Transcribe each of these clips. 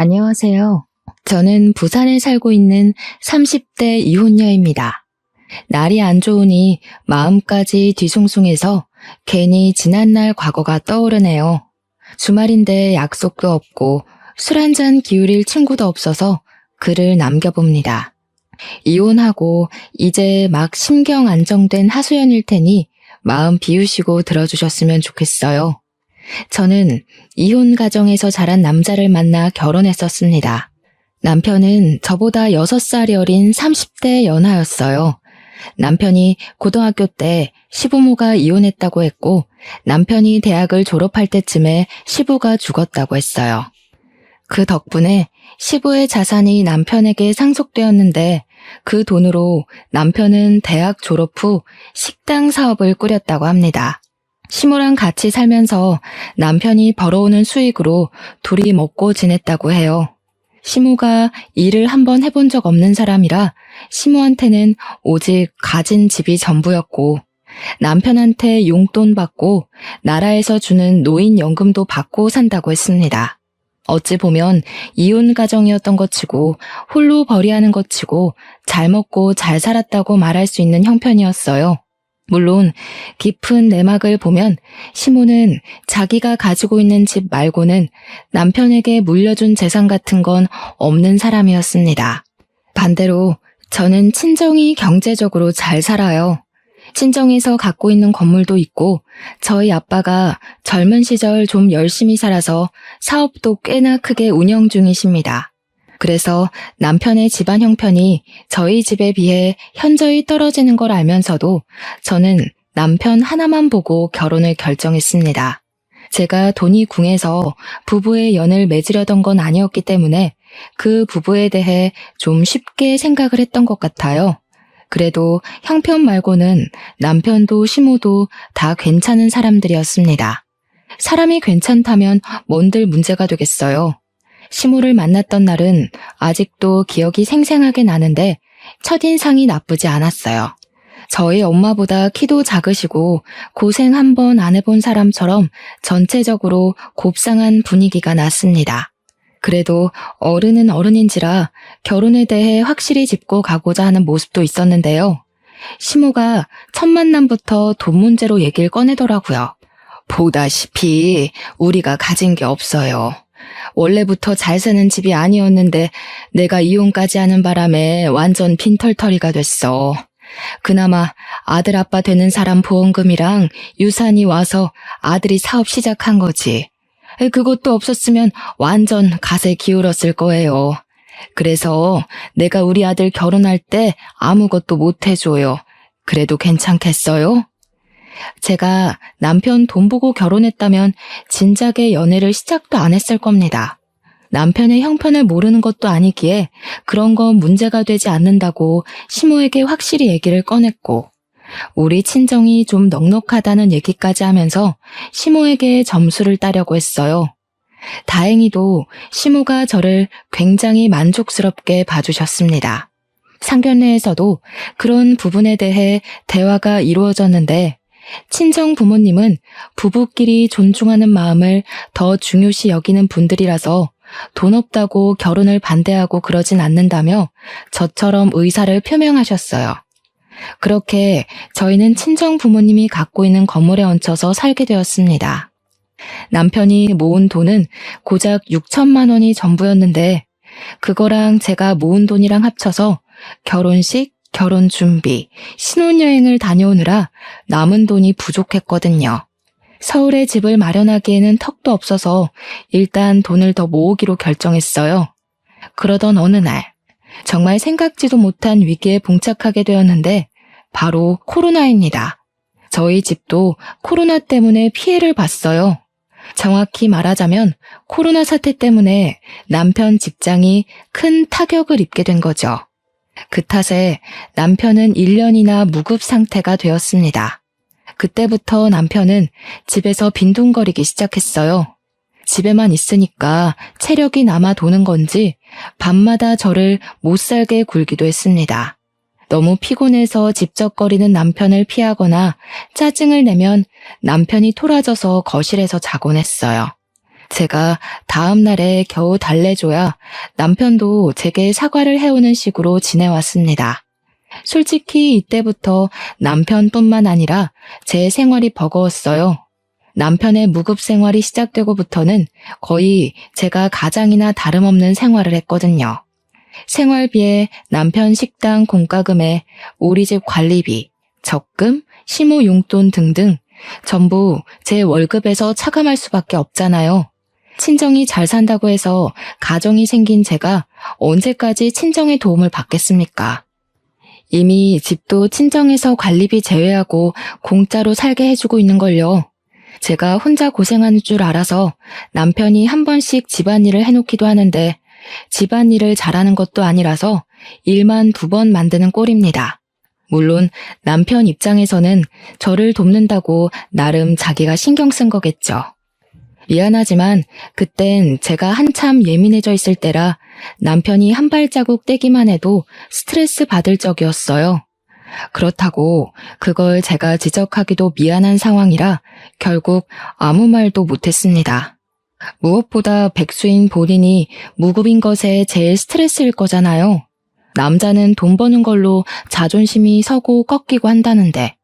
안녕하세요. 저는 부산에 살고 있는 30대 이혼녀입니다. 날이 안 좋으니 마음까지 뒤숭숭해서 괜히 지난날 과거가 떠오르네요. 주말인데 약속도 없고 술 한잔 기울일 친구도 없어서 글을 남겨봅니다. 이혼하고 이제 막 심경 안정된 하소연일 테니 마음 비우시고 들어주셨으면 좋겠어요. 저는 이혼 가정에서 자란 남자를 만나 결혼했었습니다. 남편은 저보다 6살이 어린 30대 연하였어요. 남편이 고등학교 때 시부모가 이혼했다고 했고 남편이 대학을 졸업할 때쯤에 시부가 죽었다고 했어요. 그 덕분에 시부의 자산이 남편에게 상속되었는데 그 돈으로 남편은 대학 졸업 후 식당 사업을 꾸렸다고 합니다. 시모랑 같이 살면서 남편이 벌어오는 수익으로 둘이 먹고 지냈다고 해요. 시모가 일을 한번 해본 적 없는 사람이라 시모한테는 오직 가진 집이 전부였고 남편한테 용돈 받고 나라에서 주는 노인연금도 받고 산다고 했습니다. 어찌 보면 이혼 가정이었던 것 치고 홀로 벌이하는 것 치고 잘 먹고 잘 살았다고 말할 수 있는 형편이었어요. 물론 깊은 내막을 보면 시모는 자기가 가지고 있는 집 말고는 남편에게 물려준 재산 같은 건 없는 사람이었습니다. 반대로 저는 친정이 경제적으로 잘 살아요. 친정에서 갖고 있는 건물도 있고 저희 아빠가 젊은 시절 좀 열심히 살아서 사업도 꽤나 크게 운영 중이십니다. 그래서 남편의 집안 형편이 저희 집에 비해 현저히 떨어지는 걸 알면서도 저는 남편 하나만 보고 결혼을 결정했습니다. 제가 돈이 궁해서 부부의 연을 맺으려던 건 아니었기 때문에 그 부부에 대해 좀 쉽게 생각을 했던 것 같아요. 그래도 형편 말고는 남편도 시모도 다 괜찮은 사람들이었습니다. 사람이 괜찮다면 뭔들 문제가 되겠어요. 시모를 만났던 날은 아직도 기억이 생생하게 나는데 첫인상이 나쁘지 않았어요. 저희 엄마보다 키도 작으시고 고생 한 번 안 해본 사람처럼 전체적으로 곱상한 분위기가 났습니다. 그래도 어른은 어른인지라 결혼에 대해 확실히 짚고 가고자 하는 모습도 있었는데요. 시모가 첫 만남부터 돈 문제로 얘기를 꺼내더라고요. 보다시피 우리가 가진 게 없어요. 원래부터 잘 사는 집이 아니었는데 내가 이혼까지 하는 바람에 완전 빈털터리가 됐어. 그나마 아들 아빠 되는 사람 보험금이랑 유산이 와서 아들이 사업 시작한 거지. 그것도 없었으면 완전 갓에 기울었을 거예요. 그래서 내가 우리 아들 결혼할 때 아무것도 못 해줘요. 그래도 괜찮겠어요? 제가 남편 돈 보고 결혼했다면 진작에 연애를 시작도 안 했을 겁니다. 남편의 형편을 모르는 것도 아니기에 그런 건 문제가 되지 않는다고 시모에게 확실히 얘기를 꺼냈고 우리 친정이 좀 넉넉하다는 얘기까지 하면서 시모에게 점수를 따려고 했어요. 다행히도 시모가 저를 굉장히 만족스럽게 봐주셨습니다. 상견례에서도 그런 부분에 대해 대화가 이루어졌는데 친정 부모님은 부부끼리 존중하는 마음을 더 중요시 여기는 분들이라서 돈 없다고 결혼을 반대하고 그러진 않는다며 저처럼 의사를 표명하셨어요. 그렇게 저희는 친정 부모님이 갖고 있는 건물에 얹혀서 살게 되었습니다. 남편이 모은 돈은 고작 6천만 원이 전부였는데 그거랑 제가 모은 돈이랑 합쳐서 결혼식, 결혼 준비, 신혼여행을 다녀오느라 남은 돈이 부족했거든요. 서울에 집을 마련하기에는 턱도 없어서 일단 돈을 더 모으기로 결정했어요. 그러던 어느 날 정말 생각지도 못한 위기에 봉착하게 되었는데 바로 코로나입니다. 저희 집도 코로나 때문에 피해를 봤어요. 정확히 말하자면 코로나 사태 때문에 남편 직장이 큰 타격을 입게 된 거죠. 그 탓에 남편은 1년이나 무급 상태가 되었습니다. 그때부터 남편은 집에서 빈둥거리기 시작했어요. 집에만 있으니까 체력이 남아 도는 건지 밤마다 저를 못살게 굴기도 했습니다. 너무 피곤해서 집적거리는 남편을 피하거나 짜증을 내면 남편이 토라져서 거실에서 자곤 했어요. 제가 다음 날에 겨우 달래줘야 남편도 제게 사과를 해오는 식으로 지내왔습니다. 솔직히 이때부터 남편뿐만 아니라 제 생활이 버거웠어요. 남편의 무급 생활이 시작되고부터는 거의 제가 가장이나 다름없는 생활을 했거든요. 생활비에 남편 식당 공과금에 우리 집 관리비, 적금, 시모 용돈 등등 전부 제 월급에서 차감할 수밖에 없잖아요. 친정이 잘 산다고 해서 가정이 생긴 제가 언제까지 친정의 도움을 받겠습니까? 이미 집도 친정에서 관리비 제외하고 공짜로 살게 해주고 있는걸요. 제가 혼자 고생하는 줄 알아서 남편이 한 번씩 집안일을 해놓기도 하는데 집안일을 잘하는 것도 아니라서 일만 2번 만드는 꼴입니다. 물론 남편 입장에서는 저를 돕는다고 나름 자기가 신경 쓴 거겠죠. 미안하지만 그땐 제가 한참 예민해져 있을 때라 남편이 한 발자국 떼기만 해도 스트레스 받을 적이었어요. 그렇다고 그걸 제가 지적하기도 미안한 상황이라 결국 아무 말도 못했습니다. 무엇보다 백수인 본인이 무급인 것에 제일 스트레스일 거잖아요. 남자는 돈 버는 걸로 자존심이 서고 꺾이고 한다는데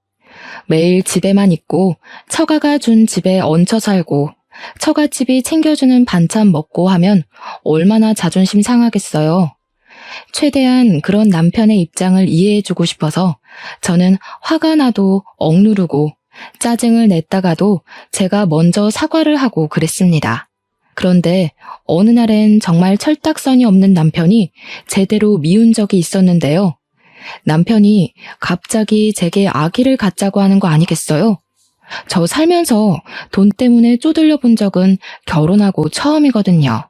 매일 집에만 있고 처가가 준 집에 얹혀 살고 처갓집이 챙겨주는 반찬 먹고 하면 얼마나 자존심 상하겠어요. 최대한 그런 남편의 입장을 이해해주고 싶어서 저는 화가 나도 억누르고 짜증을 냈다가도 제가 먼저 사과를 하고 그랬습니다. 그런데 어느 날엔 정말 철딱선이 없는 남편이 제대로 미운 적이 있었는데요. 남편이 갑자기 제게 아기를 갖자고 하는 거 아니겠어요? 저 살면서 돈 때문에 쪼들려 본 적은 결혼하고 처음이거든요.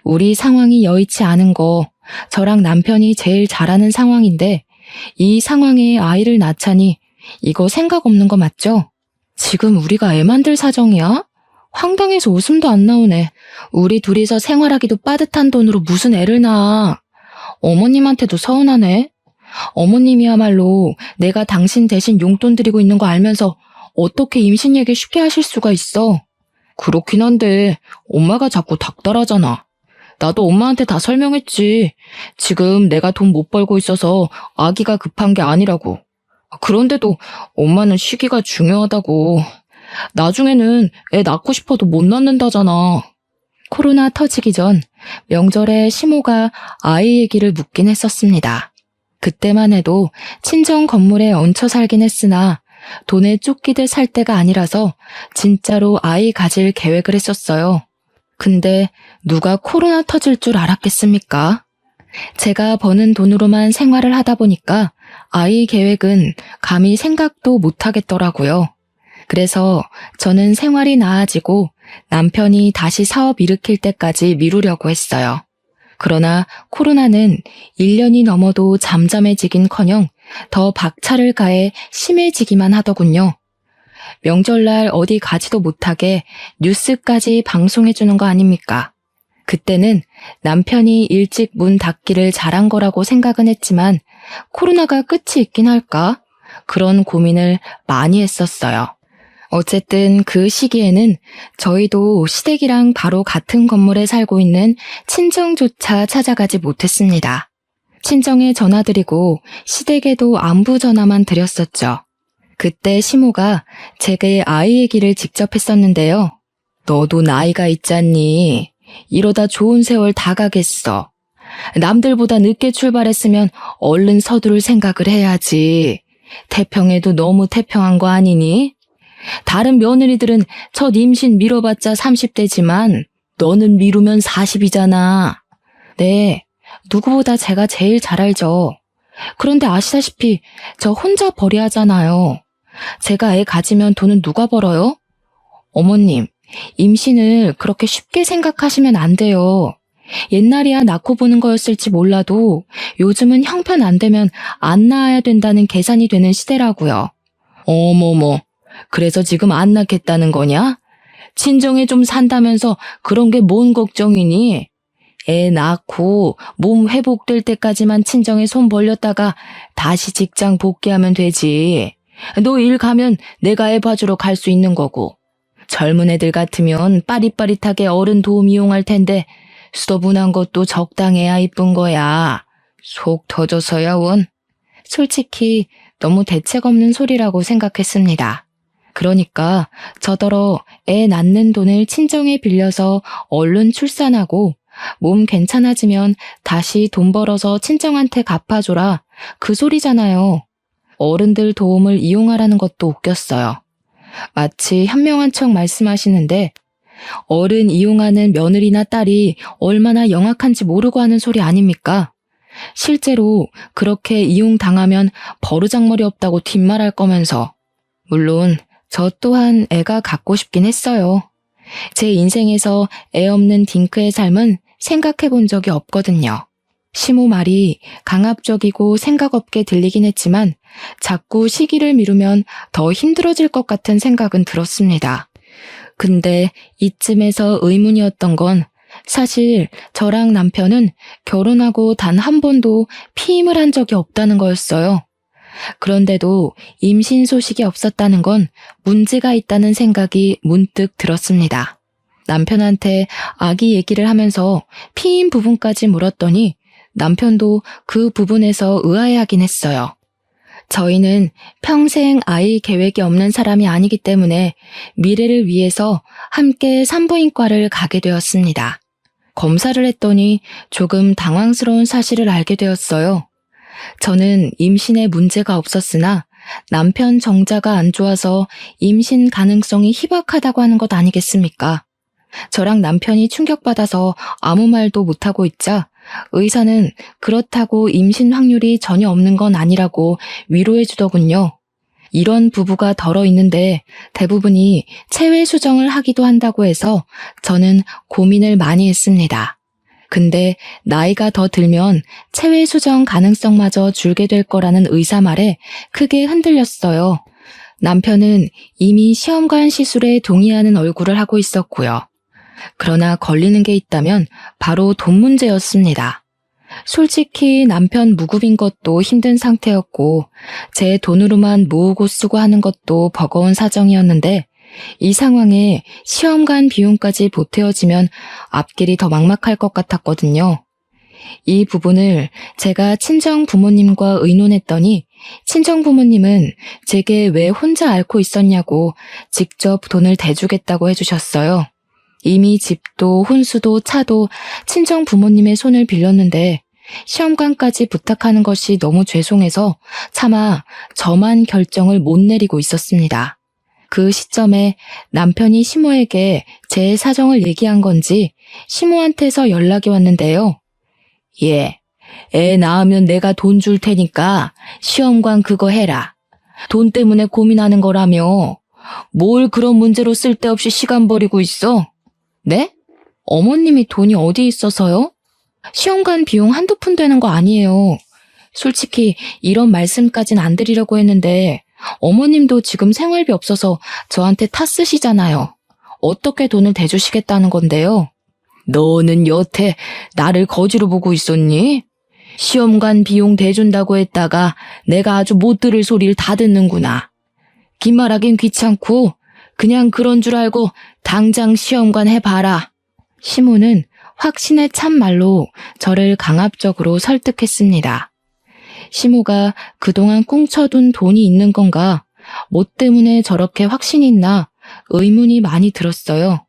우리 상황이 여의치 않은 거 저랑 남편이 제일 잘하는 상황인데 이 상황에 아이를 낳자니 이거 생각 없는 거 맞죠? 지금 우리가 애 만들 사정이야? 황당해서 웃음도 안 나오네. 우리 둘이서 생활하기도 빠듯한 돈으로 무슨 애를 낳아. 어머님한테도 서운하네. 어머님이야말로 내가 당신 대신 용돈 드리고 있는 거 알면서 어떻게 임신 얘기 쉽게 하실 수가 있어. 그렇긴 한데 엄마가 자꾸 닥달하잖아. 나도 엄마한테 다 설명했지. 지금 내가 돈 못 벌고 있어서 아기가 급한 게 아니라고. 그런데도 엄마는 시기가 중요하다고. 나중에는 애 낳고 싶어도 못 낳는다잖아. 코로나 터지기 전 명절에 시모가 아이 얘기를 묻긴 했었습니다. 그때만 해도 친정 건물에 얹혀 살긴 했으나 돈에 쫓기듯 살 때가 아니라서 진짜로 아이 가질 계획을 했었어요. 근데 누가 코로나 터질 줄 알았겠습니까? 제가 버는 돈으로만 생활을 하다 보니까 아이 계획은 감히 생각도 못 하겠더라고요. 그래서 저는 생활이 나아지고 남편이 다시 사업 일으킬 때까지 미루려고 했어요. 그러나 코로나는 1년이 넘어도 잠잠해지긴커녕 더 박차를 가해 심해지기만 하더군요. 명절날 어디 가지도 못하게 뉴스까지 방송해주는 거 아닙니까? 그때는 남편이 일찍 문 닫기를 잘한 거라고 생각은 했지만 코로나가 끝이 있긴 할까? 그런 고민을 많이 했었어요. 어쨌든 그 시기에는 저희도 시댁이랑 바로 같은 건물에 살고 있는 친정조차 찾아가지 못했습니다. 친정에 전화드리고 시댁에도 안부 전화만 드렸었죠. 그때 시모가 제게 아이 얘기를 직접 했었는데요. 너도 나이가 있잖니. 이러다 좋은 세월 다 가겠어. 남들보다 늦게 출발했으면 얼른 서두를 생각을 해야지. 태평해도 너무 태평한 거 아니니? 다른 며느리들은 첫 임신 미뤄봤자 30대지만 너는 미루면 40이잖아. 네, 누구보다 제가 제일 잘 알죠. 그런데 아시다시피 저 혼자 벌이야 하잖아요. 제가 애 가지면 돈은 누가 벌어요? 어머님, 임신을 그렇게 쉽게 생각하시면 안 돼요. 옛날이야 낳고 보는 거였을지 몰라도 요즘은 형편 안 되면 안 낳아야 된다는 계산이 되는 시대라고요. 어머머, 그래서 지금 안 낳겠다는 거냐? 친정에 좀 산다면서 그런 게 뭔 걱정이니? 애 낳고 몸 회복될 때까지만 친정에 손 벌렸다가 다시 직장 복귀하면 되지. 너 일 가면 내가 애 봐주러 갈 수 있는 거고. 젊은 애들 같으면 빠릿빠릿하게 어른 도움 이용할 텐데 수더분한 것도 적당해야 이쁜 거야. 속 터져서야 원. 솔직히 너무 대책 없는 소리라고 생각했습니다. 그러니까 저더러 애 낳는 돈을 친정에 빌려서 얼른 출산하고 몸 괜찮아지면 다시 돈 벌어서 친정한테 갚아줘라. 그 소리잖아요. 어른들 도움을 이용하라는 것도 웃겼어요. 마치 현명한 척 말씀하시는데 어른 이용하는 며느리나 딸이 얼마나 영악한지 모르고 하는 소리 아닙니까? 실제로 그렇게 이용당하면 버르장머리 없다고 뒷말할 거면서. 물론 저 또한 애가 갖고 싶긴 했어요. 제 인생에서 애 없는 딩크의 삶은 생각해 본 적이 없거든요. 시모 말이 강압적이고 생각 없게 들리긴 했지만 자꾸 시기를 미루면 더 힘들어질 것 같은 생각은 들었습니다. 근데 이쯤에서 의문이었던 건 사실 저랑 남편은 결혼하고 단 한 번도 피임을 한 적이 없다는 거였어요. 그런데도 임신 소식이 없었다는 건 문제가 있다는 생각이 문득 들었습니다. 남편한테 아기 얘기를 하면서 피임 부분까지 물었더니 남편도 그 부분에서 의아해하긴 했어요. 저희는 평생 아이 계획이 없는 사람이 아니기 때문에 미래를 위해서 함께 산부인과를 가게 되었습니다. 검사를 했더니 조금 당황스러운 사실을 알게 되었어요. 저는 임신에 문제가 없었으나 남편 정자가 안 좋아서 임신 가능성이 희박하다고 하는 것 아니겠습니까? 저랑 남편이 충격받아서 아무 말도 못하고 있자 의사는 그렇다고 임신 확률이 전혀 없는 건 아니라고 위로해 주더군요. 이런 부부가 덜어 있는데 대부분이 체외 수정을 하기도 한다고 해서 저는 고민을 많이 했습니다. 근데 나이가 더 들면 체외 수정 가능성마저 줄게 될 거라는 의사 말에 크게 흔들렸어요. 남편은 이미 시험관 시술에 동의하는 얼굴을 하고 있었고요. 그러나 걸리는 게 있다면 바로 돈 문제였습니다. 솔직히 남편 무급인 것도 힘든 상태였고 제 돈으로만 모으고 쓰고 하는 것도 버거운 사정이었는데 이 상황에 시험관 비용까지 보태어지면 앞길이 더 막막할 것 같았거든요. 이 부분을 제가 친정 부모님과 의논했더니 친정 부모님은 제게 왜 혼자 앓고 있었냐고 직접 돈을 대주겠다고 해주셨어요. 이미 집도 혼수도 차도 친정 부모님의 손을 빌렸는데 시험관까지 부탁하는 것이 너무 죄송해서 차마 저만 결정을 못 내리고 있었습니다. 그 시점에 남편이 시모에게 제 사정을 얘기한 건지 시모한테서 연락이 왔는데요. 예, 애 낳으면 내가 돈 줄 테니까 시험관 그거 해라. 돈 때문에 고민하는 거라며. 뭘 그런 문제로 쓸데없이 시간 버리고 있어? 네? 어머님이 돈이 어디 있어서요? 시험관 비용 한두 푼 되는 거 아니에요. 솔직히 이런 말씀까진 안 드리려고 했는데 어머님도 지금 생활비 없어서 저한테 탓쓰시잖아요. 어떻게 돈을 대주시겠다는 건데요? 너는 여태 나를 거지로 보고 있었니? 시험관 비용 대준다고 했다가 내가 아주 못 들을 소리를 다 듣는구나. 긴 말하긴 귀찮고 그냥 그런 줄 알고 당장 시험관 해봐라. 시모는 확신에 찬 말로 저를 강압적으로 설득했습니다. 시모가 그동안 꽁쳐둔 돈이 있는 건가? 뭐 때문에 저렇게 확신이 있나? 의문이 많이 들었어요.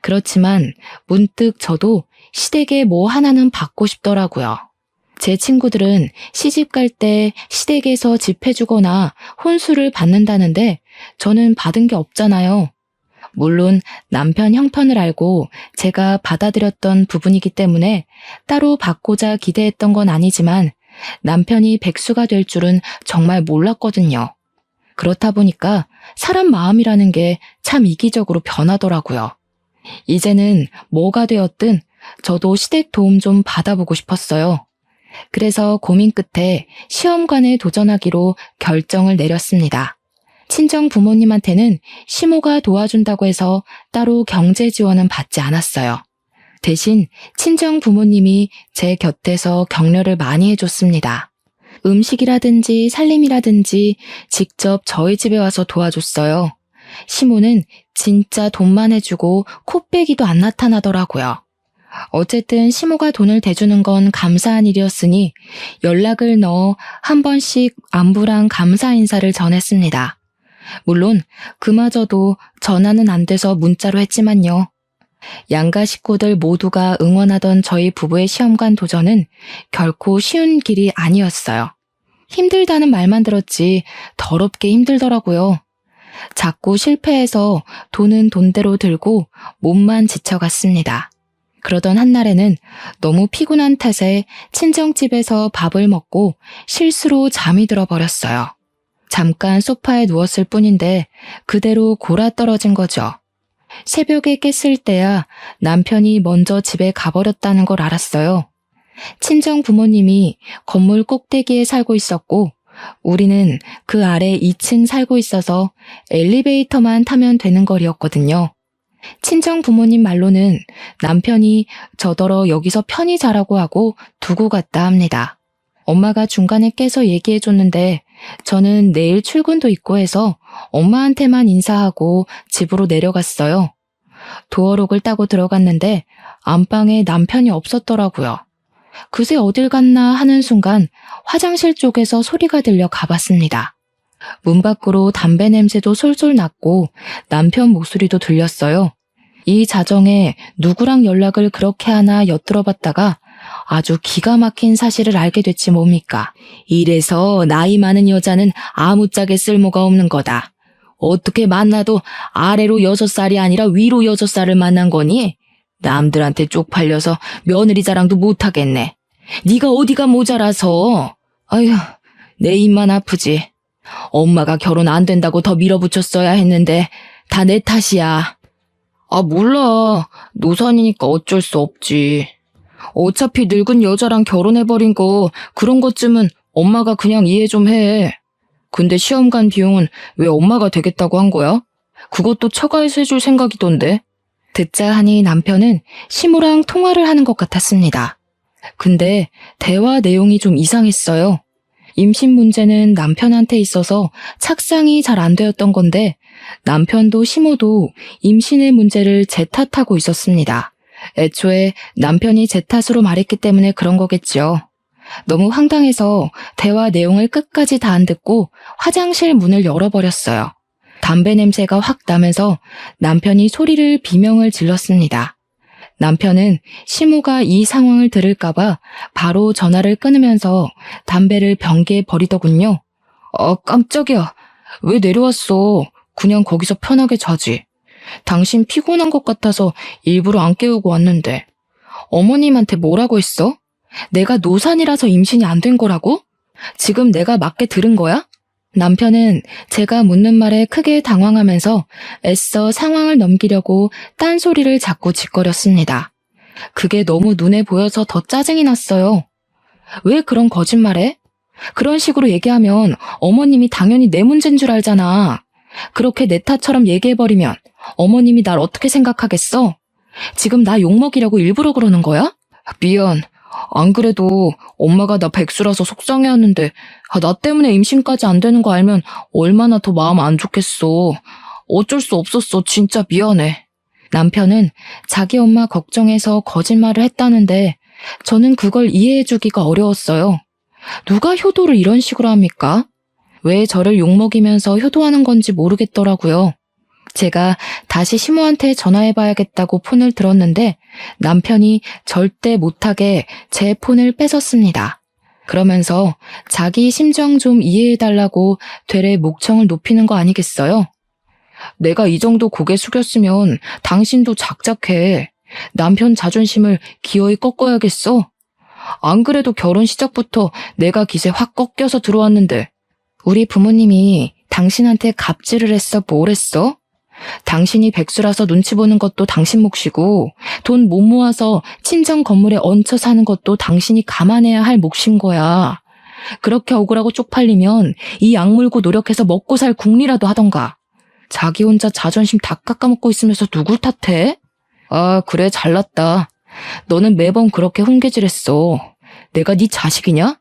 그렇지만 문득 저도 시댁에 뭐 하나는 받고 싶더라고요. 제 친구들은 시집 갈 때 시댁에서 집 해주거나 혼수를 받는다는데 저는 받은 게 없잖아요. 물론 남편 형편을 알고 제가 받아들였던 부분이기 때문에 따로 받고자 기대했던 건 아니지만 남편이 백수가 될 줄은 정말 몰랐거든요. 그렇다 보니까 사람 마음이라는 게 참 이기적으로 변하더라고요. 이제는 뭐가 되었든 저도 시댁 도움 좀 받아보고 싶었어요. 그래서 고민 끝에 시험관에 도전하기로 결정을 내렸습니다. 친정 부모님한테는 시모가 도와준다고 해서 따로 경제 지원은 받지 않았어요. 대신 친정 부모님이 제 곁에서 격려를 많이 해줬습니다. 음식이라든지 살림이라든지 직접 저희 집에 와서 도와줬어요. 시모는 진짜 돈만 해주고 코빼기도 안 나타나더라고요. 어쨌든 시모가 돈을 대주는 건 감사한 일이었으니 연락을 넣어 한 번씩 안부랑 감사 인사를 전했습니다. 물론 그마저도 전화는 안 돼서 문자로 했지만요. 양가 식구들 모두가 응원하던 저희 부부의 시험관 도전은 결코 쉬운 길이 아니었어요. 힘들다는 말만 들었지 더럽게 힘들더라고요. 자꾸 실패해서 돈은 돈대로 들고 몸만 지쳐갔습니다. 그러던 한날에는 너무 피곤한 탓에 친정집에서 밥을 먹고 실수로 잠이 들어버렸어요. 잠깐 소파에 누웠을 뿐인데 그대로 골아떨어진 거죠. 새벽에 깼을 때야 남편이 먼저 집에 가버렸다는 걸 알았어요. 친정 부모님이 건물 꼭대기에 살고 있었고 우리는 그 아래 2층 살고 있어서 엘리베이터만 타면 되는 거리였거든요. 친정 부모님 말로는 남편이 저더러 여기서 편히 자라고 하고 두고 갔다 합니다. 엄마가 중간에 깨서 얘기해줬는데 저는 내일 출근도 있고 해서 엄마한테만 인사하고 집으로 내려갔어요. 도어록을 따고 들어갔는데 안방에 남편이 없었더라고요. 그새 어딜 갔나 하는 순간 화장실 쪽에서 소리가 들려 가봤습니다. 문 밖으로 담배 냄새도 솔솔 났고 남편 목소리도 들렸어요. 이 자정에 누구랑 연락을 그렇게 하나 엿들어봤다가 아주 기가 막힌 사실을 알게 됐지 뭡니까. 이래서 나이 많은 여자는 아무짝에 쓸모가 없는 거다. 어떻게 만나도 아래로 6살이 아니라 위로 6살을 만난 거니? 남들한테 쪽팔려서 며느리 자랑도 못하겠네. 네가 어디가 모자라서. 아휴, 내 입만 아프지. 엄마가 결혼 안 된다고 더 밀어붙였어야 했는데 다 내 탓이야. 아, 몰라. 노산이니까 어쩔 수 없지. 어차피 늙은 여자랑 결혼해버린 거 그런 것쯤은 엄마가 그냥 이해 좀 해. 근데 시험관 비용은 왜 엄마가 되겠다고 한 거야? 그것도 처가에서 해줄 생각이던데. 듣자 하니 남편은 시모랑 통화를 하는 것 같았습니다. 근데 대화 내용이 좀 이상했어요. 임신 문제는 남편한테 있어서 착상이 잘 안 되었던 건데 남편도 시모도 임신의 문제를 제 탓하고 있었습니다. 애초에 남편이 제 탓으로 말했기 때문에 그런 거겠죠. 너무 황당해서 대화 내용을 끝까지 다 안 듣고 화장실 문을 열어버렸어요. 담배 냄새가 확 나면서 남편이 소리를 비명을 질렀습니다. 남편은 시모가 이 상황을 들을까봐 바로 전화를 끊으면서 담배를 변기에 버리더군요. 깜짝이야. 왜 내려왔어? 그냥 거기서 편하게 자지. 당신 피곤한 것 같아서 일부러 안 깨우고 왔는데. 어머님한테 뭐라고 했어? 내가 노산이라서 임신이 안 된 거라고? 지금 내가 맞게 들은 거야? 남편은 제가 묻는 말에 크게 당황하면서 애써 상황을 넘기려고 딴소리를 자꾸 짓거렸습니다. 그게 너무 눈에 보여서 더 짜증이 났어요. 왜 그런 거짓말해? 그런 식으로 얘기하면 어머님이 당연히 내 문제인 줄 알잖아. 그렇게 내 탓처럼 얘기해버리면 어머님이 날 어떻게 생각하겠어? 지금 나 욕먹이려고 일부러 그러는 거야? 미안. 안 그래도 엄마가 나 백수라서 속상해하는데 나 때문에 임신까지 안 되는 거 알면 얼마나 더 마음 안 좋겠어. 어쩔 수 없었어. 진짜 미안해. 남편은 자기 엄마 걱정해서 거짓말을 했다는데 저는 그걸 이해해주기가 어려웠어요. 누가 효도를 이런 식으로 합니까? 왜 저를 욕먹이면서 효도하는 건지 모르겠더라고요. 제가 다시 시모한테 전화해봐야겠다고 폰을 들었는데 남편이 절대 못하게 제 폰을 뺏었습니다. 그러면서 자기 심정 좀 이해해달라고 되레 목청을 높이는 거 아니겠어요? 내가 이 정도 고개 숙였으면 당신도 작작해. 남편 자존심을 기어이 꺾어야겠어? 안 그래도 결혼 시작부터 내가 기세 확 꺾여서 들어왔는데 우리 부모님이 당신한테 갑질을 했어? 뭘 했어? 당신이 백수라서 눈치 보는 것도 당신 몫이고 돈 못 모아서 친정 건물에 얹혀 사는 것도 당신이 감안해야 할 몫인 거야. 그렇게 억울하고 쪽팔리면 이 악물고 노력해서 먹고 살 궁리라도 하던가. 자기 혼자 자존심 다 깎아먹고 있으면서 누굴 탓해? 아, 그래, 잘났다. 너는 매번 그렇게 훈계질했어. 내가 네 자식이냐?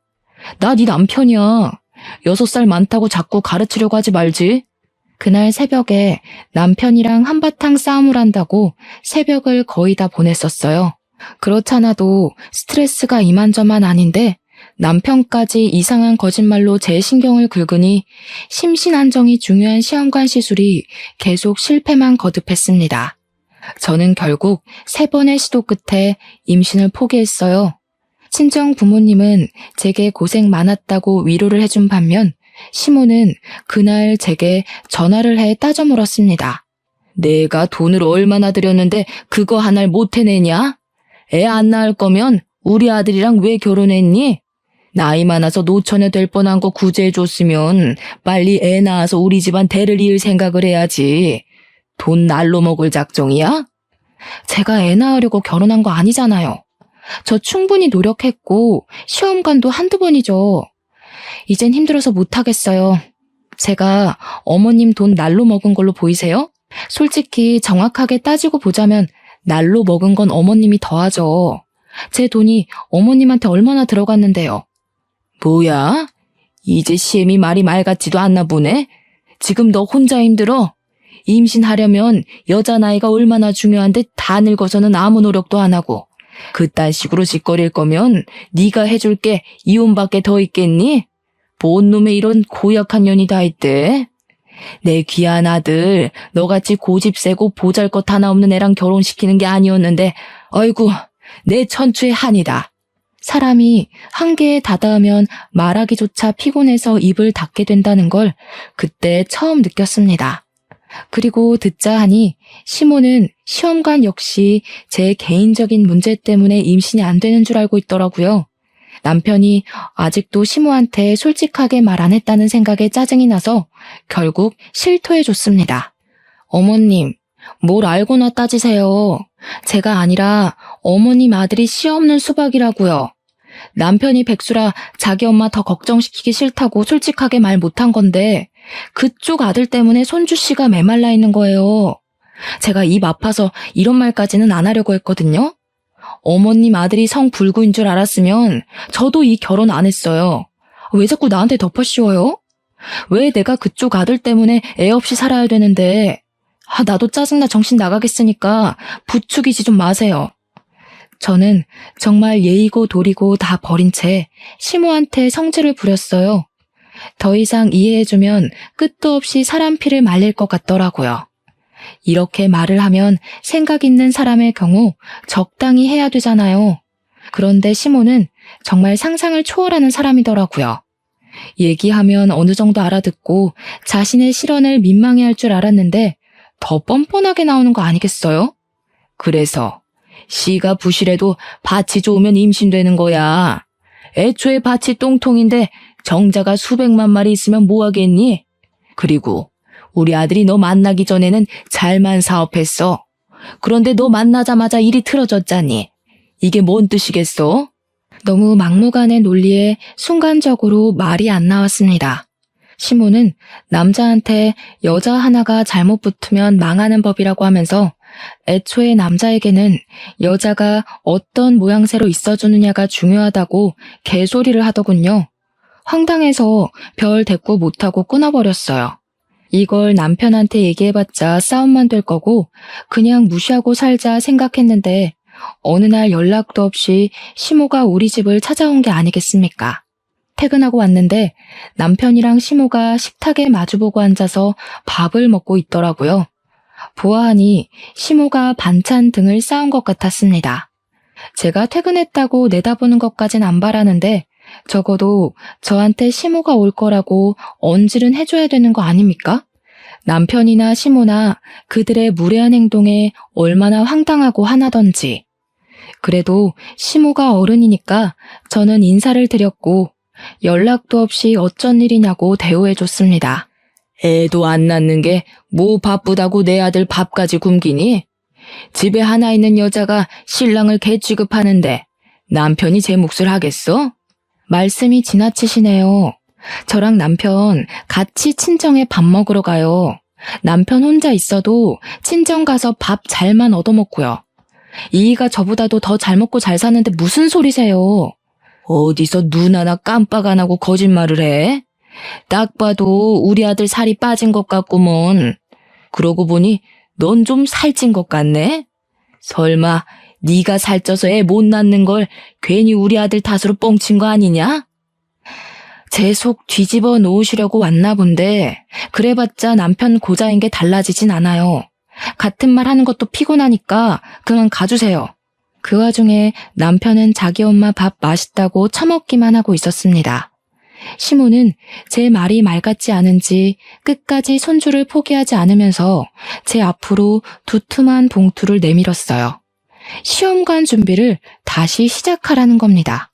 나 네 남편이야. 6살 많다고 자꾸 가르치려고 하지 말지. 그날 새벽에 남편이랑 한바탕 싸움을 한다고 새벽을 거의 다 보냈었어요. 그렇잖아도 스트레스가 이만저만 아닌데 남편까지 이상한 거짓말로 제 신경을 긁으니 심신안정이 중요한 시험관 시술이 계속 실패만 거듭했습니다. 저는 결국 3번의 시도 끝에 임신을 포기했어요. 친정 부모님은 제게 고생 많았다고 위로를 해준 반면 시모는 그날 제게 전화를 해 따져 물었습니다. 내가 돈을 얼마나 들였는데 그거 하나를 못 해내냐? 애 안 낳을 거면 우리 아들이랑 왜 결혼했니? 나이 많아서 노처녀 될 뻔한 거 구제해줬으면 빨리 애 낳아서 우리 집안 대를 이을 생각을 해야지. 돈 날로 먹을 작정이야? 제가 애 낳으려고 결혼한 거 아니잖아요. 저 충분히 노력했고 시험관도 한두 번이죠. 이젠 힘들어서 못하겠어요. 제가 어머님 돈 날로 먹은 걸로 보이세요? 솔직히 정확하게 따지고 보자면 날로 먹은 건 어머님이 더하죠. 제 돈이 어머님한테 얼마나 들어갔는데요. 뭐야? 이제 시엠이 말이 말 같지도 않나 보네? 지금 너 혼자 힘들어? 임신하려면 여자 나이가 얼마나 중요한데 다 늙어서는 아무 노력도 안 하고 그딴 식으로 짓거릴 거면 네가 해줄게 이혼밖에 더 있겠니? 뭔 놈의 이런 고약한 년이 다 있대? 내 귀한 아들 너같이 고집 세고 보잘것 하나 없는 애랑 결혼시키는 게 아니었는데 아이고 내 천추의 한이다. 사람이 한계에 다다으면 말하기조차 피곤해서 입을 닫게 된다는 걸 그때 처음 느꼈습니다. 그리고 듣자 하니 시모는 시험관 역시 제 개인적인 문제 때문에 임신이 안 되는 줄 알고 있더라고요. 남편이 아직도 시모한테 솔직하게 말 안 했다는 생각에 짜증이 나서 결국 실토해줬습니다. 어머님, 뭘 알고나 따지세요. 제가 아니라 어머님 아들이 씨 없는 수박이라고요. 남편이 백수라 자기 엄마 더 걱정시키기 싫다고 솔직하게 말 못한 건데 그쪽 아들 때문에 손주 씨가 메말라 있는 거예요. 제가 입 아파서 이런 말까지는 안 하려고 했거든요. 어머님 아들이 성불구인 줄 알았으면 저도 이 결혼 안 했어요. 왜 자꾸 나한테 덮어 씌워요? 왜 내가 그쪽 아들 때문에 애 없이 살아야 되는데 나도 짜증나 정신 나가겠으니까 부추기지 좀 마세요. 저는 정말 예의고 도리고 다 버린 채 시모한테 성질을 부렸어요. 더 이상 이해해주면 끝도 없이 사람 피를 말릴 것 같더라고요. 이렇게 말을 하면 생각 있는 사람의 경우 적당히 해야 되잖아요. 그런데 시모는 정말 상상을 초월하는 사람이더라고요. 얘기하면 어느 정도 알아듣고 자신의 실언을 민망해할 줄 알았는데 더 뻔뻔하게 나오는 거 아니겠어요? 그래서 씨가 부실해도 밭이 좋으면 임신되는 거야. 애초에 밭이 똥통인데 정자가 수백만 마리 있으면 뭐 하겠니? 그리고 우리 아들이 너 만나기 전에는 잘만 사업했어. 그런데 너 만나자마자 일이 틀어졌잖니. 이게 뭔 뜻이겠어? 너무 막무가내 논리에 순간적으로 말이 안 나왔습니다. 시모는 남자한테 여자 하나가 잘못 붙으면 망하는 법이라고 하면서 애초에 남자에게는 여자가 어떤 모양새로 있어주느냐가 중요하다고 개소리를 하더군요. 황당해서 별 대꾸 못하고 끊어버렸어요. 이걸 남편한테 얘기해봤자 싸움만 될 거고 그냥 무시하고 살자 생각했는데 어느 날 연락도 없이 시모가 우리 집을 찾아온 게 아니겠습니까? 퇴근하고 왔는데 남편이랑 시모가 식탁에 마주보고 앉아서 밥을 먹고 있더라고요. 보아하니 시모가 반찬 등을 싸온 것 같았습니다. 제가 퇴근했다고 내다보는 것까진 안 바라는데 적어도 저한테 시모가 올 거라고 언질은 해줘야 되는 거 아닙니까? 남편이나 시모나 그들의 무례한 행동에 얼마나 황당하고 화나던지. 그래도 시모가 어른이니까 저는 인사를 드렸고 연락도 없이 어쩐 일이냐고 대우해줬습니다. 애도 안 낳는 게 뭐 바쁘다고 내 아들 밥까지 굶기니? 집에 하나 있는 여자가 신랑을 개 취급하는데 남편이 제 몫을 하겠어? 말씀이 지나치시네요. 저랑 남편 같이 친정에 밥 먹으러 가요. 남편 혼자 있어도 친정 가서 밥 잘만 얻어먹고요. 이이가 저보다도 더 잘 먹고 잘 사는데 무슨 소리세요? 어디서 눈 하나 깜빡 안 하고 거짓말을 해? 딱 봐도 우리 아들 살이 빠진 것 같구먼. 그러고 보니 넌 좀 살찐 것 같네? 설마 네가 살쪄서 애 못 낳는 걸 괜히 우리 아들 탓으로 뻥친 거 아니냐? 제 속 뒤집어 놓으시려고 왔나 본데 그래봤자 남편 고자인 게 달라지진 않아요. 같은 말 하는 것도 피곤하니까 그만 가주세요. 그 와중에 남편은 자기 엄마 밥 맛있다고 처먹기만 하고 있었습니다. 시모는 제 말이 말 같지 않은지 끝까지 손주를 포기하지 않으면서 제 앞으로 두툼한 봉투를 내밀었어요. 시험관 준비를 다시 시작하라는 겁니다.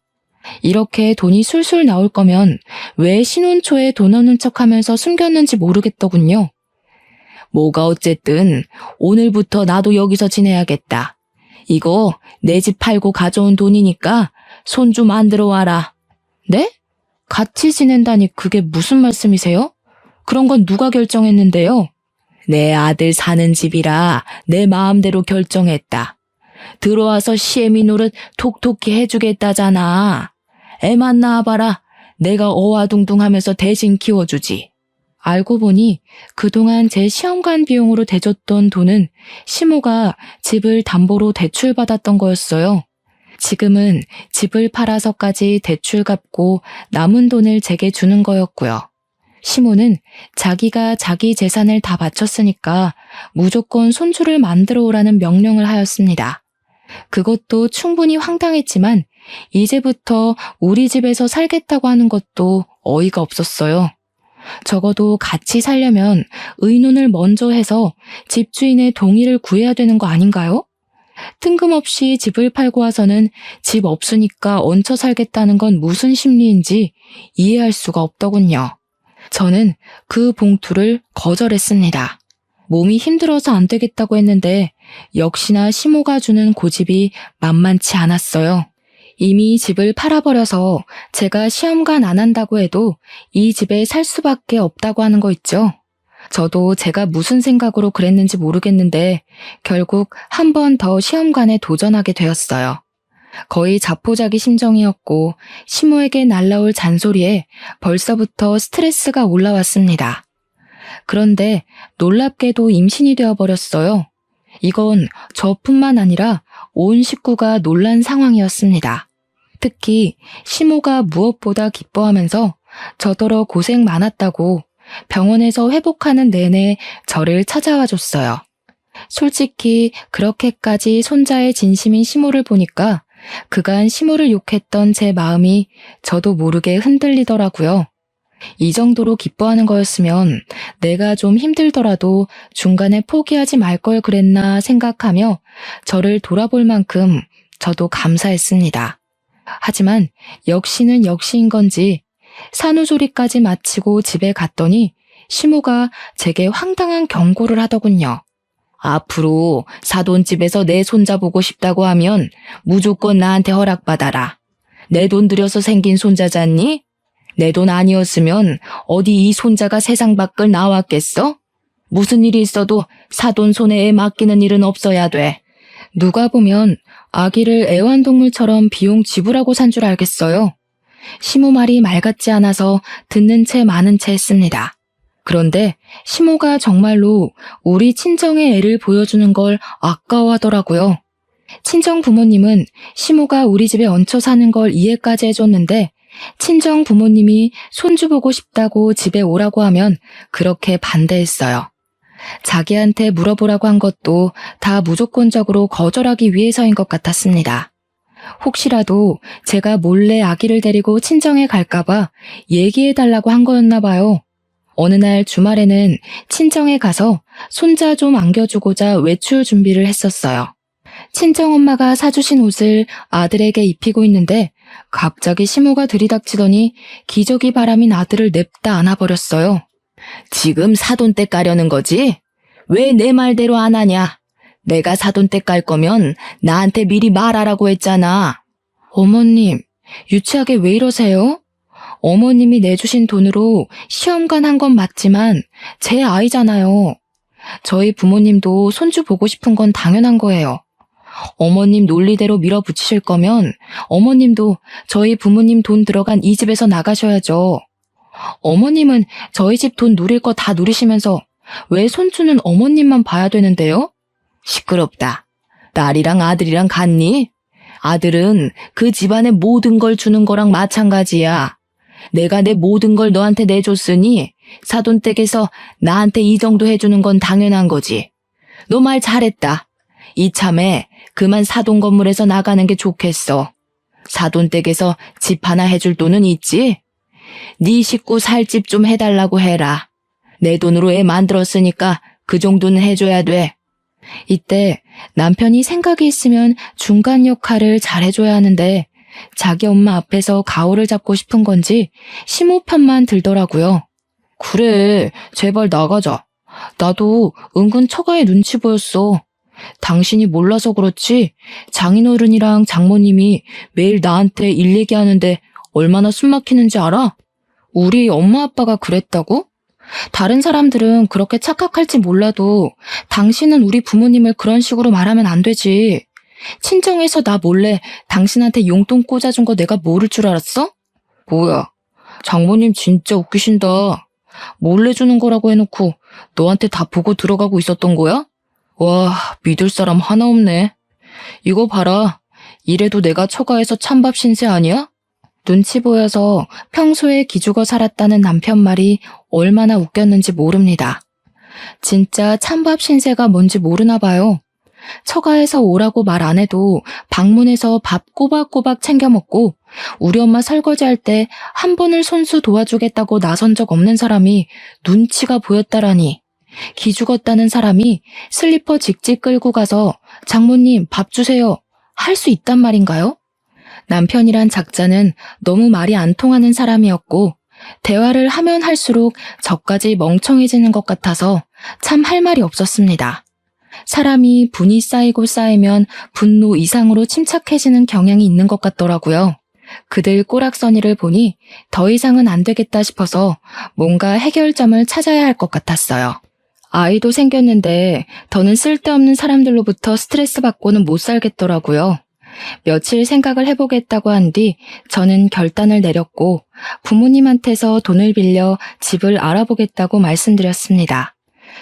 이렇게 돈이 술술 나올 거면 왜 신혼 초에 돈 없는 척하면서 숨겼는지 모르겠더군요. 뭐가 어쨌든 오늘부터 나도 여기서 지내야겠다. 이거 내 집 팔고 가져온 돈이니까 손 좀 만들어 와라. 네? 같이 지낸다니 그게 무슨 말씀이세요? 그런 건 누가 결정했는데요? 내 아들 사는 집이라 내 마음대로 결정했다. 들어와서 시애미 노릇 톡톡히 해주겠다잖아. 애만 낳아봐라. 내가 어와둥둥하면서 대신 키워주지. 알고 보니 그동안 제 시험관 비용으로 대줬던 돈은 시모가 집을 담보로 대출받았던 거였어요. 지금은 집을 팔아서까지 대출 갚고 남은 돈을 제게 주는 거였고요. 시모는 자기가 자기 재산을 다 바쳤으니까 무조건 손주를 만들어 오라는 명령을 하였습니다. 그것도 충분히 황당했지만 이제부터 우리 집에서 살겠다고 하는 것도 어이가 없었어요. 적어도 같이 살려면 의논을 먼저 해서 집주인의 동의를 구해야 되는 거 아닌가요? 뜬금없이 집을 팔고 와서는 집 없으니까 얹혀 살겠다는 건 무슨 심리인지 이해할 수가 없더군요. 저는 그 봉투를 거절했습니다. 몸이 힘들어서 안 되겠다고 했는데 역시나 시모가 주는 고집이 만만치 않았어요. 이미 집을 팔아버려서 제가 시험관 안 한다고 해도 이 집에 살 수밖에 없다고 하는 거 있죠. 저도 제가 무슨 생각으로 그랬는지 모르겠는데 결국 한 번 더 시험관에 도전하게 되었어요. 거의 자포자기 심정이었고 시모에게 날라올 잔소리에 벌써부터 스트레스가 올라왔습니다. 그런데 놀랍게도 임신이 되어버렸어요. 이건 저뿐만 아니라 온 식구가 놀란 상황이었습니다. 특히 시모가 무엇보다 기뻐하면서 저더러 고생 많았다고 병원에서 회복하는 내내 저를 찾아와 줬어요. 솔직히 그렇게까지 손자의 진심인 시모를 보니까 그간 시모를 욕했던 제 마음이 저도 모르게 흔들리더라고요. 이 정도로 기뻐하는 거였으면 내가 좀 힘들더라도 중간에 포기하지 말 걸 그랬나 생각하며 저를 돌아볼 만큼 저도 감사했습니다. 하지만 역시는 역시인 건지 산후조리까지 마치고 집에 갔더니 시모가 제게 황당한 경고를 하더군요. 앞으로 사돈집에서 내 손자 보고 싶다고 하면 무조건 나한테 허락받아라. 내 돈 들여서 생긴 손자잖니? 내 돈 아니었으면 어디 이 손자가 세상 밖을 나왔겠어? 무슨 일이 있어도 사돈 손에 애 맡기는 일은 없어야 돼. 누가 보면 아기를 애완동물처럼 비용 지불하고 산 줄 알겠어요. 시모 말이 말 같지 않아서 듣는 채 마는 채 했습니다. 그런데 시모가 정말로 우리 친정의 애를 보여주는 걸 아까워하더라고요. 친정 부모님은 시모가 우리 집에 얹혀 사는 걸 이해까지 해줬는데 친정 부모님이 손주 보고 싶다고 집에 오라고 하면 그렇게 반대했어요. 자기한테 물어보라고 한 것도 다 무조건적으로 거절하기 위해서인 것 같았습니다. 혹시라도 제가 몰래 아기를 데리고 친정에 갈까봐 얘기해달라고 한 거였나 봐요. 어느 날 주말에는 친정에 가서 손자 좀 안겨주고자 외출 준비를 했었어요. 친정엄마가 사주신 옷을 아들에게 입히고 있는데 갑자기 시모가 들이닥치더니 기저귀 바람인 아들을 냅다 안아버렸어요. 지금 사돈댁 가려는 거지? 왜 내 말대로 안 하냐? 내가 사돈댁 갈 거면 나한테 미리 말하라고 했잖아. 어머님, 유치하게 왜 이러세요? 어머님이 내주신 돈으로 시험관 한 건 맞지만 제 아이잖아요. 저희 부모님도 손주 보고 싶은 건 당연한 거예요. 어머님 논리대로 밀어붙이실 거면 어머님도 저희 부모님 돈 들어간 이 집에서 나가셔야죠. 어머님은 저희 집 돈 누릴 거 다 누리시면서 왜 손주는 어머님만 봐야 되는데요? 시끄럽다. 딸이랑 아들이랑 같니? 아들은 그 집안의 모든 걸 주는 거랑 마찬가지야. 내가 내 모든 걸 너한테 내줬으니 사돈댁에서 나한테 이 정도 해주는 건 당연한 거지. 너 말 잘했다. 이참에 그만 사돈 건물에서 나가는 게 좋겠어. 사돈댁에서 집 하나 해줄 돈은 있지? 네 식구 살 집 좀 해달라고 해라. 내 돈으로 애 만들었으니까 그 정도는 해줘야 돼. 이때 남편이 생각이 있으면 중간 역할을 잘해줘야 하는데 자기 엄마 앞에서 가오를 잡고 싶은 건지 시모 편만 들더라고요. 그래, 제발 나가자. 나도 은근 처가에 눈치 보였어. 당신이 몰라서 그렇지 장인어른이랑 장모님이 매일 나한테 일 얘기하는데 얼마나 숨 막히는지 알아? 우리 엄마 아빠가 그랬다고? 다른 사람들은 그렇게 착각할지 몰라도 당신은 우리 부모님을 그런 식으로 말하면 안 되지. 친정에서 나 몰래 당신한테 용돈 꽂아준 거 내가 모를 줄 알았어? 뭐야, 장모님 진짜 웃기신다. 몰래 주는 거라고 해놓고 너한테 다 보고 들어가고 있었던 거야? 와, 믿을 사람 하나 없네. 이거 봐라. 이래도 내가 처가에서 찬밥 신세 아니야? 눈치 보여서 평소에 기죽어 살았다는 남편 말이 얼마나 웃겼는지 모릅니다. 진짜 찬밥 신세가 뭔지 모르나 봐요. 처가에서 오라고 말 안 해도 방문해서 밥 꼬박꼬박 챙겨 먹고 우리 엄마 설거지할 때 한 번을 손수 도와주겠다고 나선 적 없는 사람이 눈치가 보였다라니. 기죽었다는 사람이 슬리퍼 직직 끌고 가서 장모님 밥 주세요 할 수 있단 말인가요? 남편이란 작자는 너무 말이 안 통하는 사람이었고 대화를 하면 할수록 저까지 멍청해지는 것 같아서 참 할 말이 없었습니다. 사람이 분이 쌓이고 쌓이면 분노 이상으로 침착해지는 경향이 있는 것 같더라고요. 그들 꼬락서니를 보니 더 이상은 안 되겠다 싶어서 뭔가 해결점을 찾아야 할 것 같았어요. 아이도 생겼는데 더는 쓸데없는 사람들로부터 스트레스 받고는 못 살겠더라고요. 며칠 생각을 해보겠다고 한 뒤 저는 결단을 내렸고 부모님한테서 돈을 빌려 집을 알아보겠다고 말씀드렸습니다.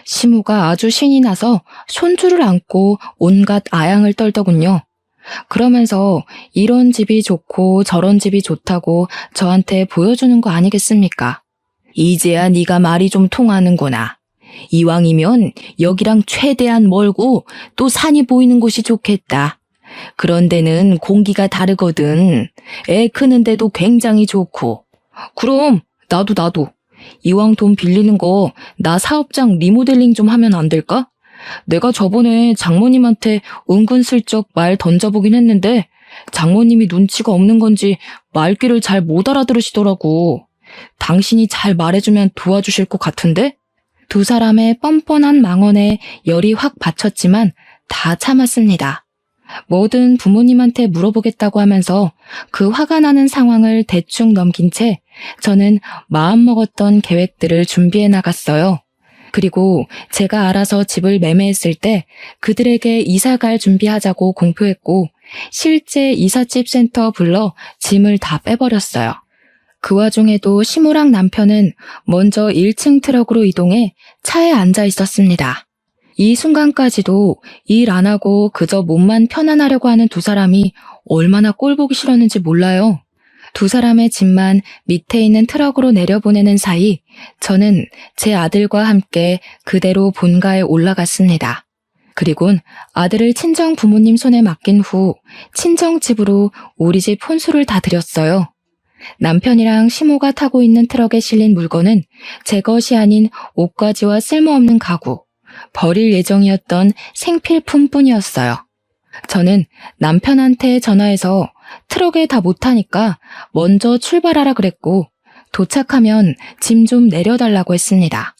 시모가 아주 신이 나서 손주를 안고 온갖 아양을 떨더군요. 그러면서 이런 집이 좋고 저런 집이 좋다고 저한테 보여주는 거 아니겠습니까? 이제야 네가 말이 좀 통하는구나. 이왕이면 여기랑 최대한 멀고 또 산이 보이는 곳이 좋겠다. 그런 데는 공기가 다르거든. 애 크는데도 굉장히 좋고. 그럼 나도. 이왕 돈 빌리는 거 나 사업장 리모델링 좀 하면 안 될까? 내가 저번에 장모님한테 은근슬쩍 말 던져보긴 했는데 장모님이 눈치가 없는 건지 말귀를 잘 못 알아들으시더라고. 당신이 잘 말해주면 도와주실 것 같은데? 두 사람의 뻔뻔한 망언에 열이 확 받쳤지만 다 참았습니다. 뭐든 부모님한테 물어보겠다고 하면서 그 화가 나는 상황을 대충 넘긴 채 저는 마음먹었던 계획들을 준비해 나갔어요. 그리고 제가 알아서 집을 매매했을 때 그들에게 이사갈 준비하자고 공표했고 실제 이삿집 센터 불러 짐을 다 빼버렸어요. 그 와중에도 시무랑 남편은 먼저 1층 트럭으로 이동해 차에 앉아 있었습니다. 이 순간까지도 일 안 하고 그저 몸만 편안하려고 하는 두 사람이 얼마나 꼴보기 싫었는지 몰라요. 두 사람의 짐만 밑에 있는 트럭으로 내려보내는 사이 저는 제 아들과 함께 그대로 본가에 올라갔습니다. 그리곤 아들을 친정 부모님 손에 맡긴 후 친정집으로 우리 집 혼수를 다 드렸어요. 남편이랑 시모가 타고 있는 트럭에 실린 물건은 제 것이 아닌 옷가지와 쓸모없는 가구, 버릴 예정이었던 생필품뿐이었어요. 저는 남편한테 전화해서 트럭에 다 못 타니까 먼저 출발하라 그랬고 도착하면 짐 좀 내려달라고 했습니다.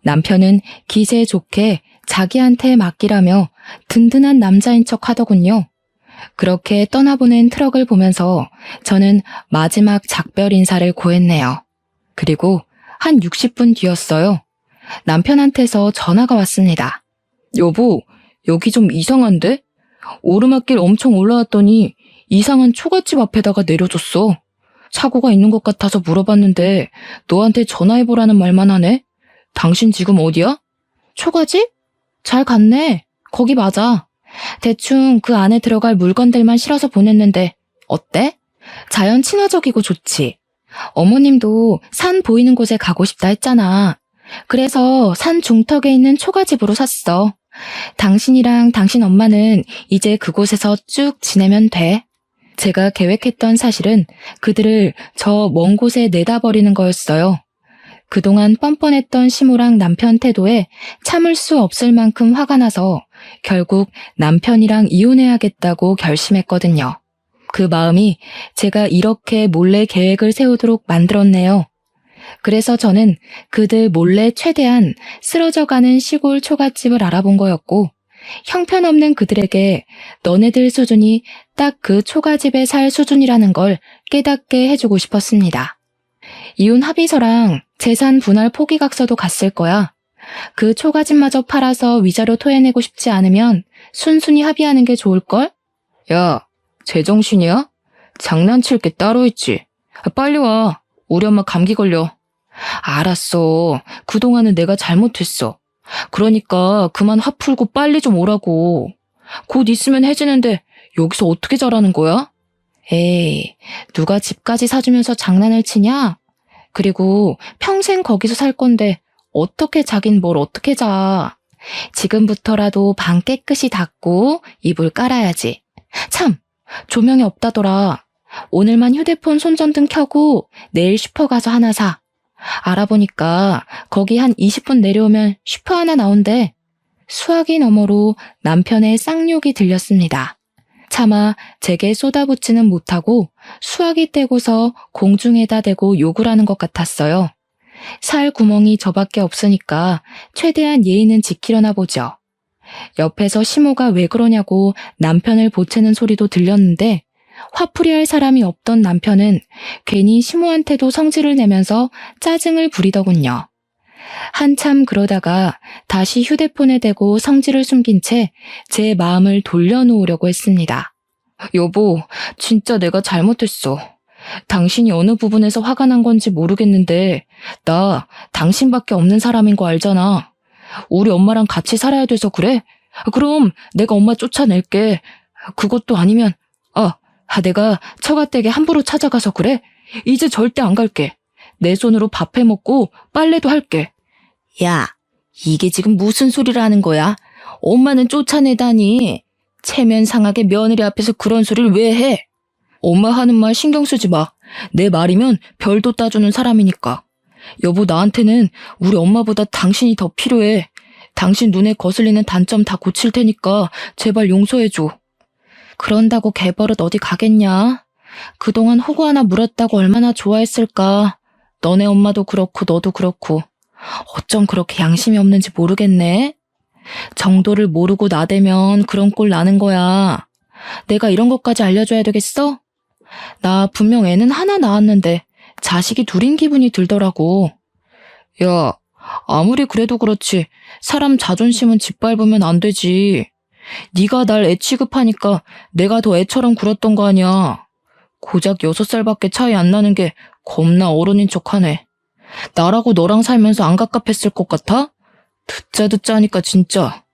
남편은 기세 좋게 자기한테 맡기라며 든든한 남자인 척 하더군요. 그렇게 떠나보낸 트럭을 보면서 저는 마지막 작별 인사를 고했네요. 그리고 한 60분 뒤였어요. 남편한테서 전화가 왔습니다. 여보, 여기 좀 이상한데? 오르막길 엄청 올라왔더니 이상한 초가집 앞에다가 내려줬어. 사고가 있는 것 같아서 물어봤는데 너한테 전화해보라는 말만 하네? 당신 지금 어디야? 초가집? 잘 갔네. 거기 맞아. 대충 그 안에 들어갈 물건들만 실어서 보냈는데 어때? 자연 친화적이고 좋지. 어머님도 산 보이는 곳에 가고 싶다 했잖아. 그래서 산 중턱에 있는 초가집으로 샀어. 당신이랑 당신 엄마는 이제 그곳에서 쭉 지내면 돼. 제가 계획했던 사실은 그들을 저 먼 곳에 내다버리는 거였어요. 그동안 뻔뻔했던 시모랑 남편 태도에 참을 수 없을 만큼 화가 나서 결국 남편이랑 이혼해야겠다고 결심했거든요. 그 마음이 제가 이렇게 몰래 계획을 세우도록 만들었네요. 그래서 저는 그들 몰래 최대한 쓰러져가는 시골 초가집을 알아본 거였고, 형편없는 그들에게 너네들 수준이 딱 그 초가집에 살 수준이라는 걸 깨닫게 해주고 싶었습니다. 이혼 합의서랑 재산 분할 포기각서도 갔을 거야. 그 초가집마저 팔아서 위자료 토해내고 싶지 않으면 순순히 합의하는 게 좋을걸? 야, 제정신이야? 장난칠 게 따로 있지. 빨리 와. 우리 엄마 감기 걸려. 알았어. 그동안은 내가 잘못했어. 그러니까 그만 화 풀고 빨리 좀 오라고. 곧 있으면 해지는데 여기서 어떻게 자라는 거야? 에이, 누가 집까지 사주면서 장난을 치냐? 그리고 평생 거기서 살 건데 어떻게 자긴 뭘 어떻게 자. 지금부터라도 방 깨끗이 닦고 이불 깔아야지. 참, 조명이 없다더라. 오늘만 휴대폰 손전등 켜고 내일 슈퍼 가서 하나 사. 알아보니까 거기 한 20분 내려오면 슈퍼 하나 나온대. 수화기 너머로 남편의 쌍욕이 들렸습니다. 차마 제게 쏟아붓지는 못하고 수화기 떼고서 공중에다 대고 욕을 하는 것 같았어요. 살 구멍이 저밖에 없으니까 최대한 예의는 지키려나 보죠. 옆에서 시모가 왜 그러냐고 남편을 보채는 소리도 들렸는데 화풀이할 사람이 없던 남편은 괜히 시모한테도 성질을 내면서 짜증을 부리더군요. 한참 그러다가 다시 휴대폰에 대고 성질을 숨긴 채 제 마음을 돌려놓으려고 했습니다. 여보, 진짜 내가 잘못했어. 당신이 어느 부분에서 화가 난 건지 모르겠는데 나 당신밖에 없는 사람인 거 알잖아. 우리 엄마랑 같이 살아야 돼서 그래? 그럼 내가 엄마 쫓아낼게. 그것도 아니면 내가 처가댁에 함부로 찾아가서 그래? 이제 절대 안 갈게. 내 손으로 밥 해먹고 빨래도 할게. 야, 이게 지금 무슨 소리를 하는 거야? 엄마는 쫓아내다니. 체면 상하게 며느리 앞에서 그런 소리를 왜 해? 엄마 하는 말 신경 쓰지 마. 내 말이면 별도 따주는 사람이니까. 여보, 나한테는 우리 엄마보다 당신이 더 필요해. 당신 눈에 거슬리는 단점 다 고칠 테니까 제발 용서해줘. 그런다고 개버릇 어디 가겠냐? 그동안 호구 하나 물었다고 얼마나 좋아했을까? 너네 엄마도 그렇고 너도 그렇고. 어쩜 그렇게 양심이 없는지 모르겠네. 정도를 모르고 나대면 그런 꼴 나는 거야. 내가 이런 것까지 알려줘야 되겠어? 나 분명 애는 하나 낳았는데 자식이 둘인 기분이 들더라고. 야, 아무리 그래도 그렇지 사람 자존심은 짓밟으면 안 되지. 네가 날 애 취급하니까 내가 더 애처럼 굴었던 거 아니야. 고작 6살밖에 차이 안 나는 게 겁나 어른인 척하네. 나라고 너랑 살면서 안 갑갑했을 것 같아? 듣자 하니까 진짜.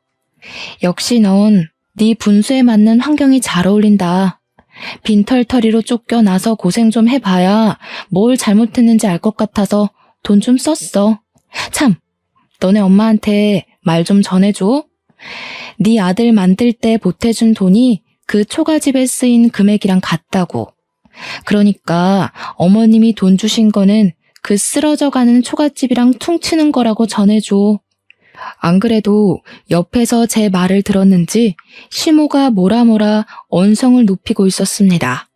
역시 넌 네 분수에 맞는 환경이 잘 어울린다. 빈털터리로 쫓겨나서 고생 좀 해봐야 뭘 잘못했는지 알 것 같아서 돈 좀 썼어. 참, 너네 엄마한테 말 좀 전해줘. 네 아들 만들 때 보태준 돈이 그 초가집에 쓰인 금액이랑 같다고. 그러니까 어머님이 돈 주신 거는 그 쓰러져가는 초가집이랑 퉁치는 거라고 전해줘. 안 그래도 옆에서 제 말을 들었는지 시모가 뭐라 언성을 높이고 있었습니다.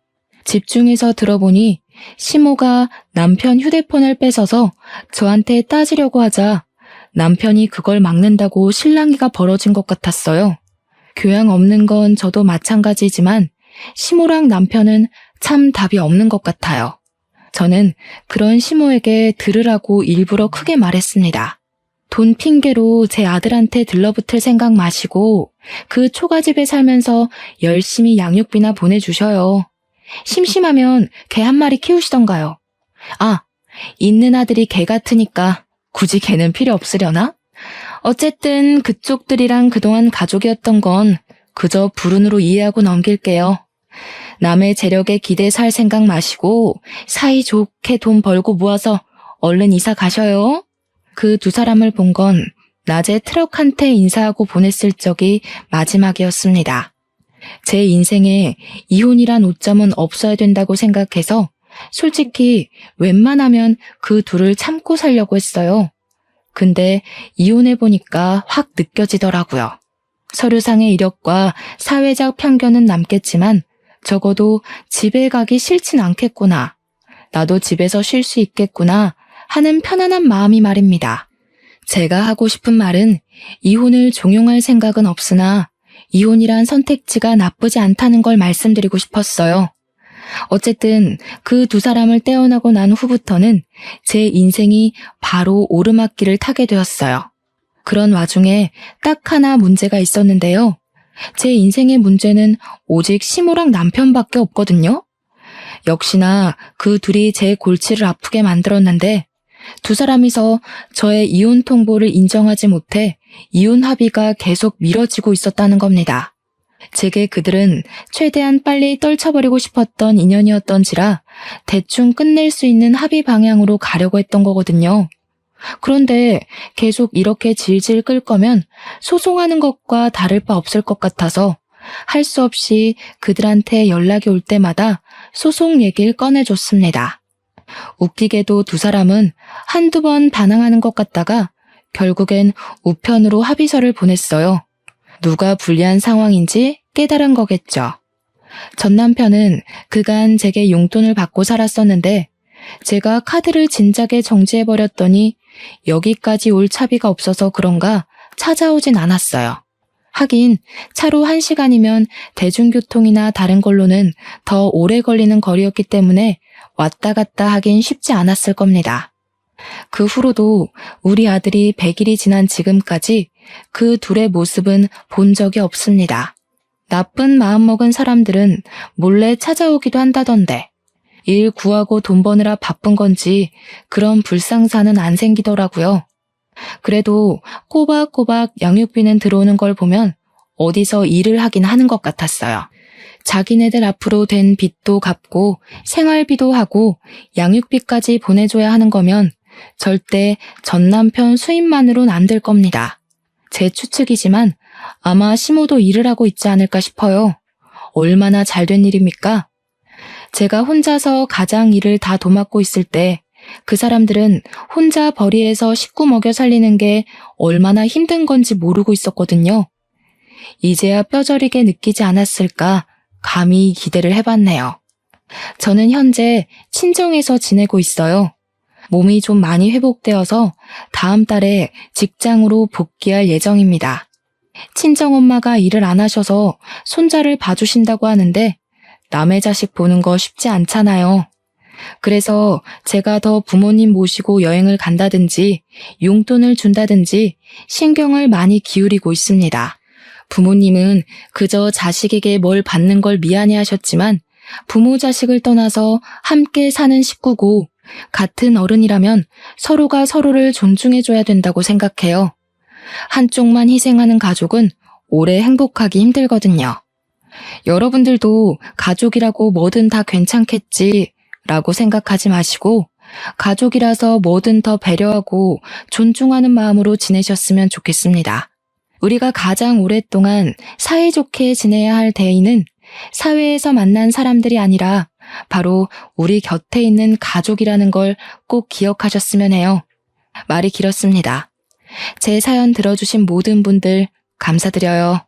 집중해서 들어보니 시모가 남편 휴대폰을 뺏어서 저한테 따지려고 하자 남편이 그걸 막는다고 실랑이가 벌어진 것 같았어요. 교양 없는 건 저도 마찬가지지만 시모랑 남편은 참 답이 없는 것 같아요. 저는 그런 시모에게 들으라고 일부러 크게 말했습니다. 돈 핑계로 제 아들한테 들러붙을 생각 마시고 그 초가집에 살면서 열심히 양육비나 보내주셔요. 심심하면 개 한 마리 키우시던가요. 아, 있는 아들이 개 같으니까 굳이 개는 필요 없으려나? 어쨌든 그쪽들이랑 그동안 가족이었던 건 그저 불운으로 이해하고 넘길게요. 남의 재력에 기대 살 생각 마시고 사이좋게 돈 벌고 모아서 얼른 이사 가셔요. 그 두 사람을 본 건 낮에 트럭한테 인사하고 보냈을 적이 마지막이었습니다. 제 인생에 이혼이란 오점은 없어야 된다고 생각해서 솔직히 웬만하면 그 둘을 참고 살려고 했어요. 근데 이혼해보니까 확 느껴지더라고요. 서류상의 이력과 사회적 편견은 남겠지만 적어도 집에 가기 싫진 않겠구나. 나도 집에서 쉴 수 있겠구나 하는 편안한 마음이 말입니다. 제가 하고 싶은 말은 이혼을 종용할 생각은 없으나 이혼이란 선택지가 나쁘지 않다는 걸 말씀드리고 싶었어요. 어쨌든 그 두 사람을 떼어나고 난 후부터는 제 인생이 바로 오르막길을 타게 되었어요. 그런 와중에 딱 하나 문제가 있었는데요. 제 인생의 문제는 오직 시모랑 남편밖에 없거든요. 역시나 그 둘이 제 골치를 아프게 만들었는데 두 사람이서 저의 이혼 통보를 인정하지 못해 이혼 합의가 계속 미뤄지고 있었다는 겁니다. 제게 그들은 최대한 빨리 떨쳐버리고 싶었던 인연이었던지라 대충 끝낼 수 있는 합의 방향으로 가려고 했던 거거든요. 그런데 계속 이렇게 질질 끌 거면 소송하는 것과 다를 바 없을 것 같아서 할 수 없이 그들한테 연락이 올 때마다 소송 얘기를 꺼내줬습니다. 웃기게도 두 사람은 한두 번 반항하는 것 같다가 결국엔 우편으로 합의서를 보냈어요. 누가 불리한 상황인지 깨달은 거겠죠. 전 남편은 그간 제게 용돈을 받고 살았었는데 제가 카드를 진작에 정지해버렸더니 여기까지 올 차비가 없어서 그런가 찾아오진 않았어요. 하긴 차로 1시간이면 대중교통이나 다른 걸로는 더 오래 걸리는 거리였기 때문에 왔다 갔다 하긴 쉽지 않았을 겁니다. 그 후로도 우리 아들이 100일이 지난 지금까지 그 둘의 모습은 본 적이 없습니다. 나쁜 마음먹은 사람들은 몰래 찾아오기도 한다던데 일 구하고 돈 버느라 바쁜 건지 그런 불상사는 안 생기더라고요. 그래도 꼬박꼬박 양육비는 들어오는 걸 보면 어디서 일을 하긴 하는 것 같았어요. 자기네들 앞으로 된 빚도 갚고 생활비도 하고 양육비까지 보내줘야 하는 거면 절대 전 남편 수입만으론 안 될 겁니다. 제 추측이지만 아마 시모도 일을 하고 있지 않을까 싶어요. 얼마나 잘된 일입니까? 제가 혼자서 가장 일을 다 도맡고 있을 때 그 사람들은 혼자 벌이에서 식구 먹여 살리는 게 얼마나 힘든 건지 모르고 있었거든요. 이제야 뼈저리게 느끼지 않았을까 감히 기대를 해봤네요. 저는 현재 친정에서 지내고 있어요. 몸이 좀 많이 회복되어서 다음 달에 직장으로 복귀할 예정입니다. 친정엄마가 일을 안 하셔서 손자를 봐주신다고 하는데 남의 자식 보는 거 쉽지 않잖아요. 그래서 제가 더 부모님 모시고 여행을 간다든지 용돈을 준다든지 신경을 많이 기울이고 있습니다. 부모님은 그저 자식에게 뭘 받는 걸 미안해하셨지만 부모 자식을 떠나서 함께 사는 식구고 같은 어른이라면 서로가 서로를 존중해줘야 된다고 생각해요. 한쪽만 희생하는 가족은 오래 행복하기 힘들거든요. 여러분들도 가족이라고 뭐든 다 괜찮겠지 라고 생각하지 마시고 가족이라서 뭐든 더 배려하고 존중하는 마음으로 지내셨으면 좋겠습니다. 우리가 가장 오랫동안 사이좋게 지내야 할 대의는 사회에서 만난 사람들이 아니라 바로 우리 곁에 있는 가족이라는 걸 꼭 기억하셨으면 해요. 말이 길었습니다. 제 사연 들어주신 모든 분들 감사드려요.